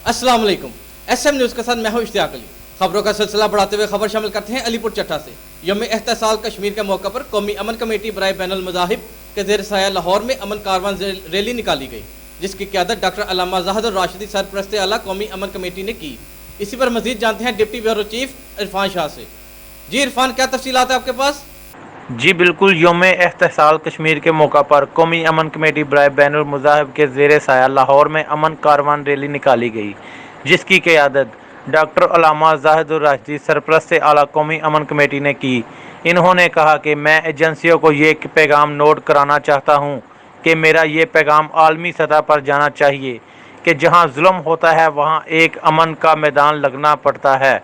अस्सलाम वालेकुम। SM news के साथ मैं हूं इश्तियाक अली। खबरों का सिलसिला बढ़ाते हुए खबर शामिल करते हैं अलीपुर चट्टा से। यौम एहतसाल कश्मीर के मौके पर कौमी अमन कमेटी बराए बैनुल मज़ाहिब के ज़ेर साया लाहौर में अमन कारवान रैली निकाली गई, जिसकी क़यादत डॉक्टर अल्लामा ज़ाहिद राशिदी सरपरस्त आला कौमी अमन कमेटी ने की। इसी पर मज़ीद जानते हैं deputy bureau chief Irfan Shah से। जी इरफान, क्या तफसीलात है आपके पास? जी बिल्कुल, यौम एहतसाल कश्मीर के मौका पर कौमी अमन कमेटी बराए बैनुल मज़ाहिब के ज़ेर साया लाहौर में अमन कारवान रैली निकाली गई, जिसकी क़यादत डॉक्टर अल्लामा ज़ाहिद राशिदी सरपरस्त आला कौमी अमन कमेटी ने की। इन्होंने कहा कि मैं एजेंसियों को ये पैगाम नोट कराना चाहता हूँ कि मेरा ये पैगाम आलमी सतह पर जाना चाहिए कि जहाँ जुल्म होता है वहाँ एक अमन का मैदान लगना पड़ता है,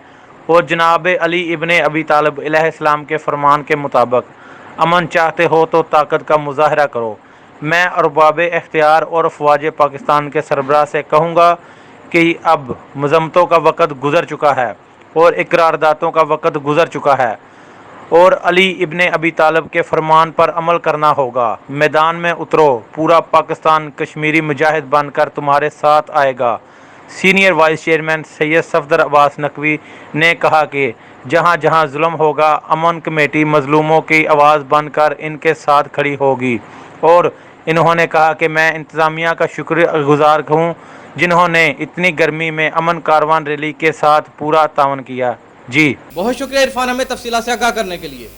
और जनाब अली इब्ने अबी तालिब अलैहिस्सलाम के फरमान के मुताबिक अमन चाहते हो तो ताकत का मुजाहरा करो। मैं अरबाब इख्तियार और अफवाज पाकिस्तान के सरबराह से कहूँगा कि अब मज़म्मतों का वक़्त गुज़र चुका है और इकरारदातों का वक़्त गुज़र चुका है, और अली इब्ने अबी तालिब के फरमान पर अमल करना होगा। मैदान में उतरो, पूरा पाकिस्तान कश्मीरी मुजाहिद बनकर तुम्हारे साथ आएगा। Senior vice chairman Syed Safdar Abbas Naqvi ने कहा कि जहाँ जहाँ जुल्म होगा अमन कमेटी मजलूमों की आवाज़ बनकर इनके साथ खड़ी होगी, और इन्होंने कहा कि मैं इंतज़ामिया का शुक्रगुज़ार हूँ जिन्होंने इतनी गर्मी में अमन कारवान रैली के साथ पूरा तावन किया। जी बहुत शुक्रिया इरफान, हमें तफसीलात से आगाह करने के लिए।